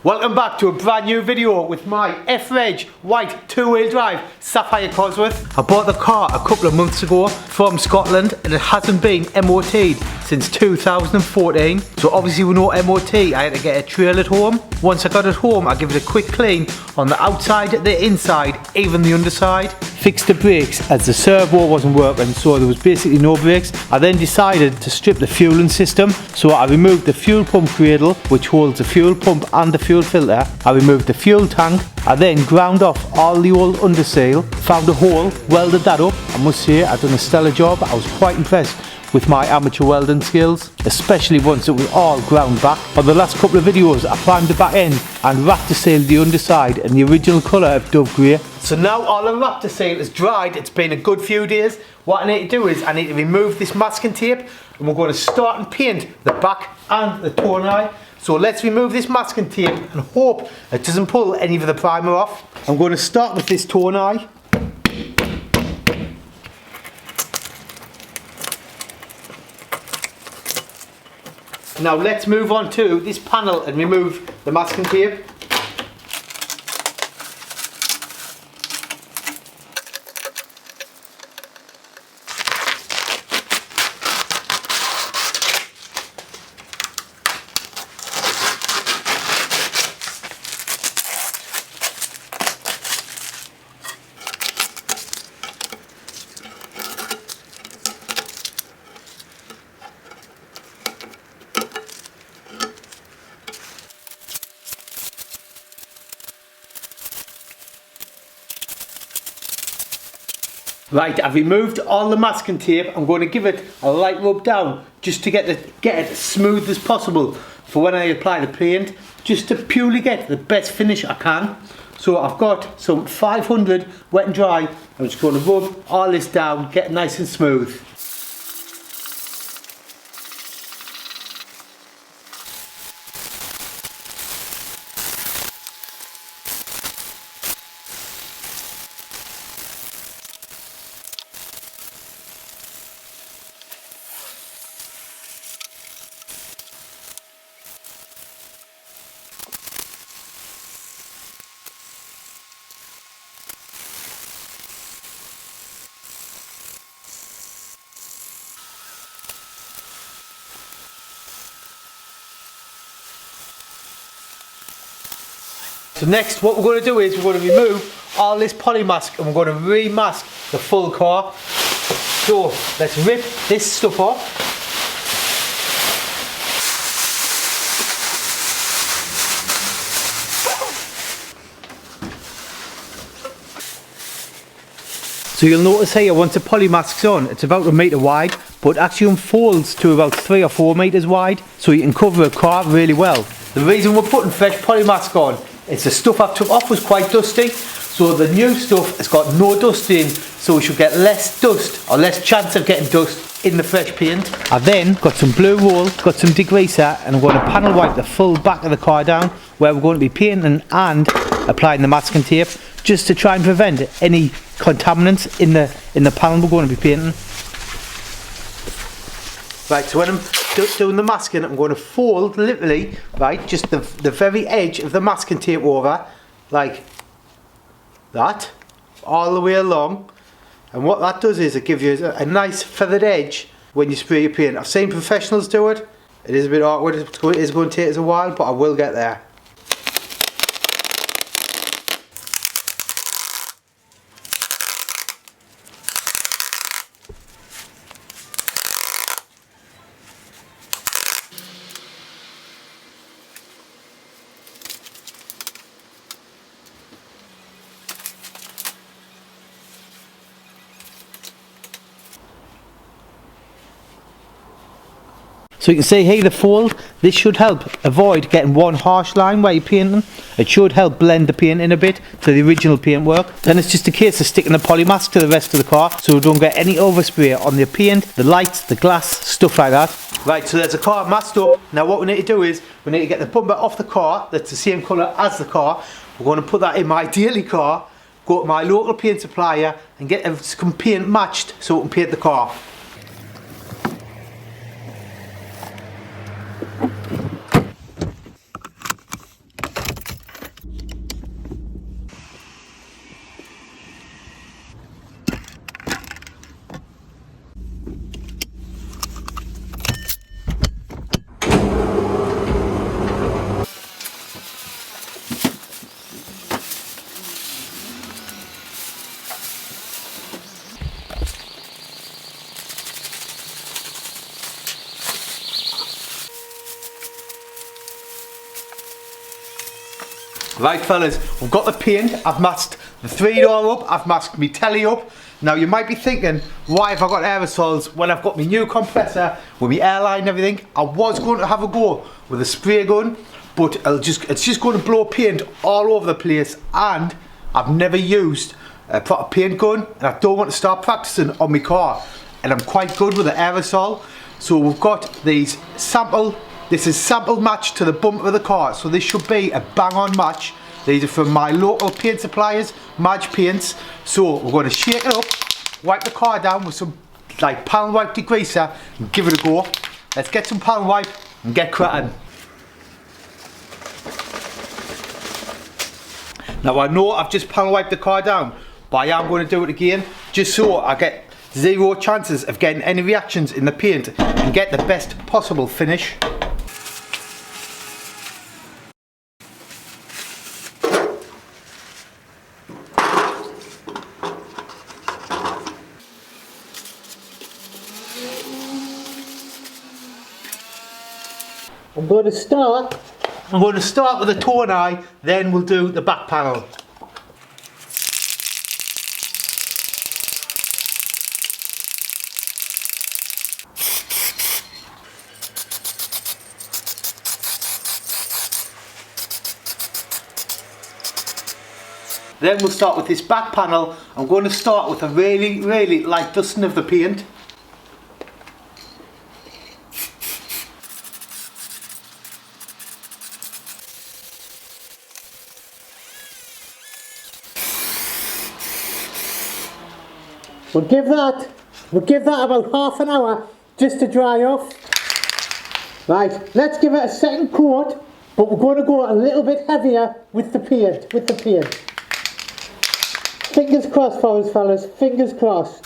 Welcome back to a brand new video with my F-Reg white two-wheel drive Sapphire Cosworth. I bought the car a couple of months ago from Scotland and it hasn't been MOT'd since 2014. So obviously with no MOT I had to get a trail at home. Once I got it home I give it a quick clean on the outside, the inside, even the underside. Fixed the brakes as the servo wasn't working, so there was basically no brakes. I then decided to strip the fueling system, so I removed the fuel pump cradle which holds the fuel pump and the fuel filter. I removed the fuel tank. I then ground off all the old undersail, found a hole, welded that up. I must say I've done a stellar job. I was quite impressed with my amateur welding skills, especially once it was all ground back. On the last couple of videos I primed the back end and Raptor sealed the underside in the original colour of dove grey. So now all the Raptor seal is dried, it's been a good few days. What I need to do is I need to remove this masking tape and we're going to start and paint the back and the tonneau. So let's remove this masking tape and hope it doesn't pull any of the primer off. I'm going to start with this tonneau. Now let's move on to this panel and remove the masking tape. Right, I've removed all the masking tape. I'm going to give it a light rub down just to get it as smooth as possible for when I apply the paint, just to purely get the best finish I can. So I've got some 500 wet and dry. I'm just going to rub all this down, get it nice and smooth. So next what we're going to do is we're going to remove all this polymask and we're going to remask the full car. So let's rip this stuff off. So you'll notice here once the polymask's on it's about 1 metre wide, but it actually unfolds to about 3 or 4 metres wide, so you can cover a car really well. The reason we're putting fresh polymask on is the stuff I took off was quite dusty, so the new stuff has got no dust in, so we should get less dust or less chance of getting dust in the fresh paint. I've then got some blue roll, got some degreaser, and I'm going to panel wipe the full back of the car down where we're going to be painting and applying the masking tape, just to try and prevent any contaminants in the panel we're going to be painting. Right, so when I'm doing the masking, I'm going to fold literally, right, just the very edge of the masking tape over, like that, all the way along. And what that does is it gives you a nice feathered edge when you spray your paint. I've seen professionals do it. It is a bit awkward, it is going to take us a while, but I will get there. So you can see here the fold, this should help avoid getting one harsh line where you're painting. It should help blend the paint in a bit to the original paintwork. Then it's just a case of sticking the polymask to the rest of the car so we don't get any overspray on the paint, the lights, the glass, stuff like that. Right, so there's a car masked up. Now what we need to do is we need to get the bumper off the car that's the same colour as the car. We're going to put that in my daily car, go to my local paint supplier and get some paint matched so we can paint the car. Right fellas, we've got the paint, I've masked the 3-door up, I've masked my telly up. Now you might be thinking, why have I got aerosols when I've got my new compressor with my airline and everything? I was going to have a go with a spray gun, but it's just going to blow paint all over the place, and I've never used a proper paint gun, and I don't want to start practicing on my car, and I'm quite good with the aerosol. So we've got these this is sample match to the bumper of the car, so this should be a bang on match. These are from my local paint suppliers, Madge Paints. So we're going to shake it up, wipe the car down with some like panel wipe degreaser and give it a go. Let's get some panel wipe and get cracking. Now I know I've just panel wiped the car down, but I am going to do it again just so I get 0 chances of getting any reactions in the paint and get the best possible finish. I'm going to start with the toe and eye, then we'll do the back panel. Then we'll start with this back panel. I'm going to start with a really light dusting of the paint. We'll give that about half an hour just to dry off. Right, let's give it a second coat, but we're going to go a little bit heavier with the paint. Fingers crossed for us, fellas, fingers crossed.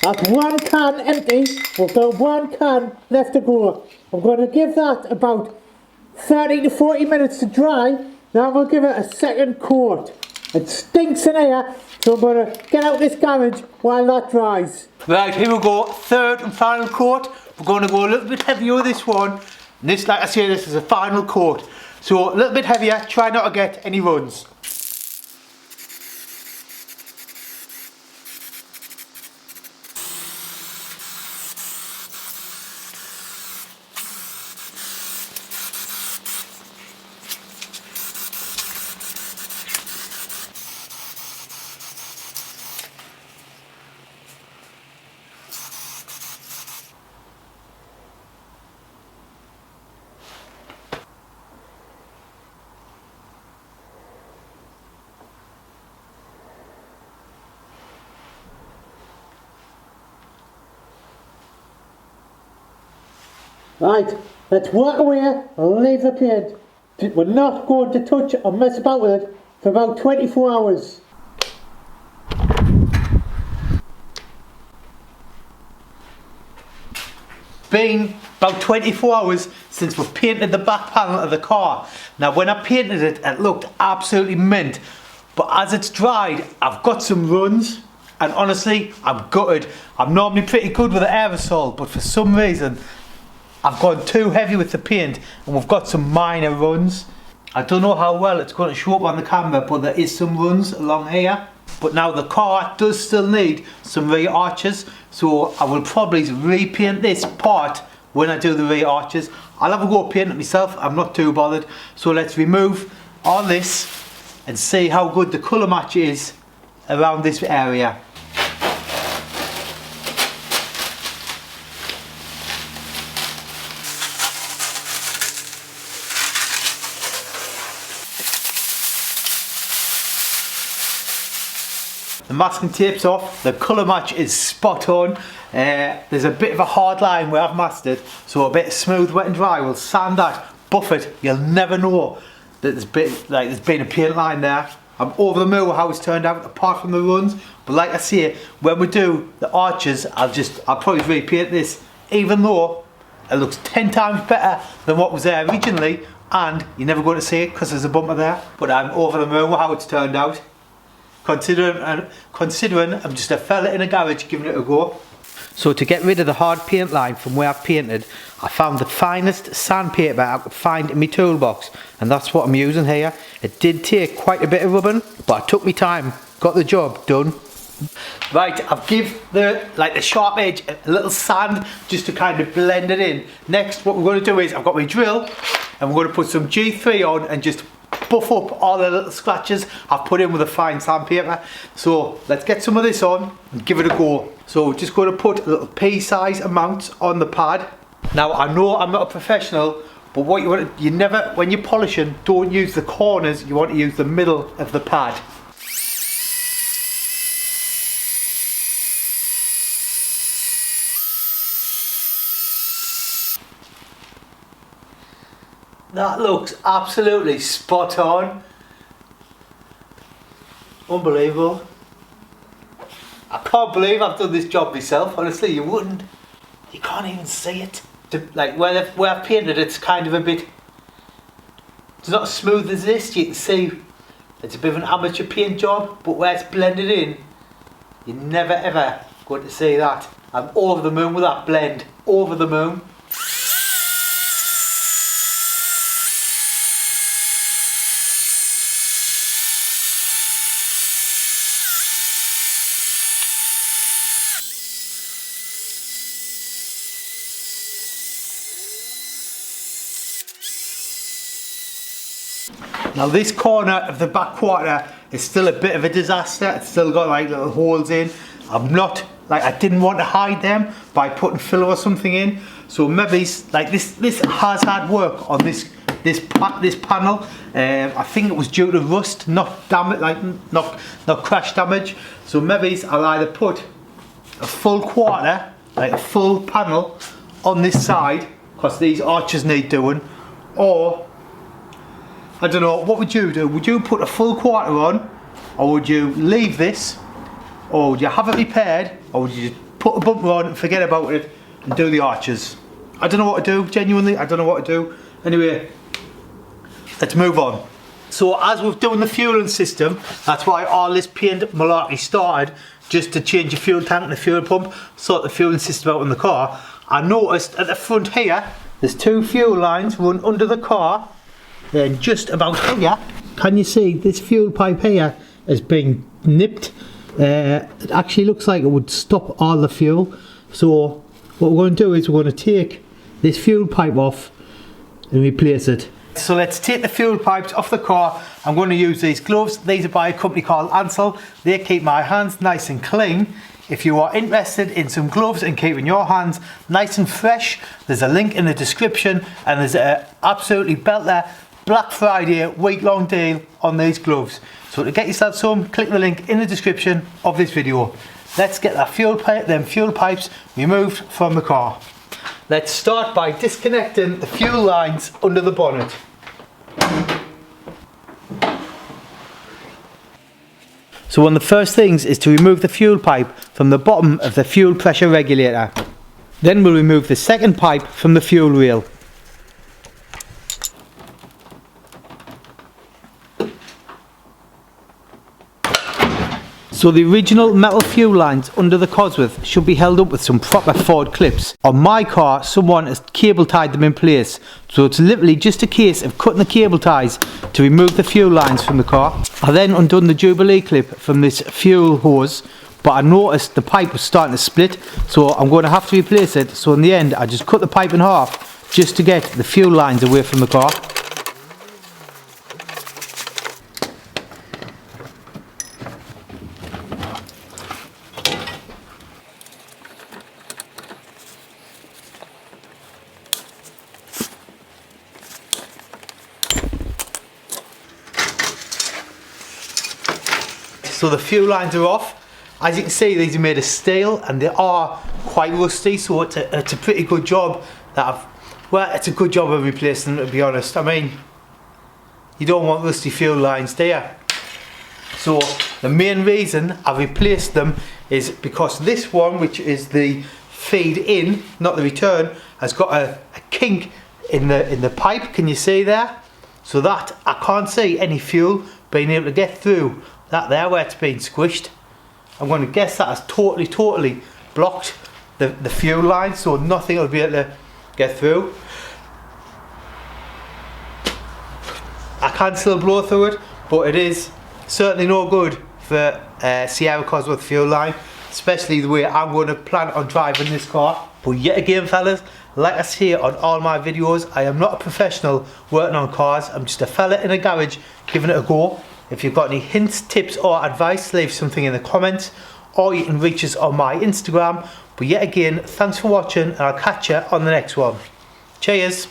That's 1 can empty, we've got 1 can left to go. I'm going to give that about 30 to 40 minutes to dry. Now we'll give it a second coat. It stinks in here, so I'm going to get out this garage while that dries. Right, here we go, third and final coat. We're going to go a little bit heavier with this one. And this, like I say, this is a final coat. So a little bit heavier, try not to get any runs. Right, let's walk away and leave the paint. We're not going to touch or mess about with it for about 24 hours. Been about 24 hours since we've painted the back panel of the car. Now when I painted it, it looked absolutely mint. But as it's dried, I've got some runs. And honestly, I'm gutted. I'm normally pretty good with the aerosol, but for some reason, I've gone too heavy with the paint and we've got some minor runs. I don't know how well it's going to show up on the camera, but there is some runs along here. But now the car does still need some rear arches, so I will probably repaint this part when I do the rear arches. I'll have a go paint it myself, I'm not too bothered. So let's remove all this and see how good the colour match is around this area. The masking tape's off, the colour match is spot on. There's a bit of a hard line where I've masked it, so a bit of smooth, wet and dry will sand that, buff it. You'll never know that there's been a paint line there. I'm over the moon with how it's turned out apart from the runs, but like I say, when we do the arches, I'll probably repaint this, even though it looks 10 times better than what was there originally, and you're never going to see it because there's a bumper there. But I'm over the moon with how it's turned out. considering I'm just a fella in a garage giving it a go. So to get rid of the hard paint line from where I've painted, I found the finest sandpaper I could find in my toolbox, and that's what I'm using here. It did take quite a bit of rubbing, but I took my time, got the job done. Right, I've give the sharp edge a little sand just to kind of blend it in. Next, what we're going to do is I've got my drill, and we're going to put some G3 on and just buff up all the little scratches I've put in with a fine sandpaper. So let's get some of this on and give it a go. So we're just going to put a little pea-size amount on the pad. Now I know I'm not a professional, but what you never, when you're polishing, don't use the corners, you want to use the middle of the pad. That looks absolutely spot on. Unbelievable. I can't believe I've done this job myself, honestly, you wouldn't. You can't even see it. Like where I've painted it's kind of a bit, it's not as smooth as this, you can see it's a bit of an amateur paint job, but where it's blended in, you're never ever going to see that. I'm over the moon with that blend, over the moon. Now this corner of the back quarter is still a bit of a disaster. It's still got like little holes in. I didn't want to hide them by putting filler or something in. So maybe like this has had work on this panel. I think it was due to rust, not damage, not crash damage. So maybe I'll either put a full quarter, like a full panel, on this side because these arches need doing, or I don't know, what would you do? Would you put a full quarter on, or would you leave this, or would you have it repaired, or would you just put a bumper on and forget about it and do the arches? I don't know what to do, genuinely, I don't know what to do. Anyway, let's move on. So as we've done the fueling system, that's why all this paint malarkey started, just to change the fuel tank and the fuel pump, sort the fueling system out in the car. I noticed at the front here, there's two fuel lines run under the car. Then just about here, can you see this fuel pipe here has been nipped? It actually looks like it would stop all the fuel. So what we're going to do is we're going to take this fuel pipe off and replace it. So let's take the fuel pipes off the car. I'm going to use these gloves. These are by a company called Ansell. They keep my hands nice and clean. If you are interested in some gloves and keeping your hands nice and fresh, there's a link in the description, and there's an absolutely belter Black Friday week-long deal on these gloves. So to get yourself some, click the link in the description of this video. Let's get that fuel pipes removed from the car. Let's start by disconnecting the fuel lines under the bonnet. So one of the first things is to remove the fuel pipe from the bottom of the fuel pressure regulator. Then we'll remove the second pipe from the fuel rail. So the original metal fuel lines under the Cosworth should be held up with some proper Ford clips. On my car, someone has cable tied them in place. So it's literally just a case of cutting the cable ties to remove the fuel lines from the car. I then undone the Jubilee clip from this fuel hose, but I noticed the pipe was starting to split, so I'm going to have to replace it. So in the end, I just cut the pipe in half just to get the fuel lines away from the car. So the fuel lines are off. As you can see, these are made of steel and they are quite rusty, so it's a pretty good job that it's a good job of replacing them, to be honest. I mean, you don't want rusty fuel lines, do you? So the main reason I replaced them is because this one, which is the feed in, not the return, has got a kink in the pipe. Can you see there? So that I can't see any fuel being able to get through that there where it's been squished. I'm going to guess that has totally blocked the fuel line, so nothing will be able to get through. I can still blow through it, but it is certainly no good for Sierra Cosworth fuel line, especially the way I'm going to plan on driving this car. But yet again, fellas, like I say on all my videos, I am not a professional working on cars. I'm just a fella in a garage giving it a go. If you've got any hints, tips or advice, leave something in the comments, or you can reach us on my Instagram. But yet again, thanks for watching, and I'll catch you on the next one. Cheers.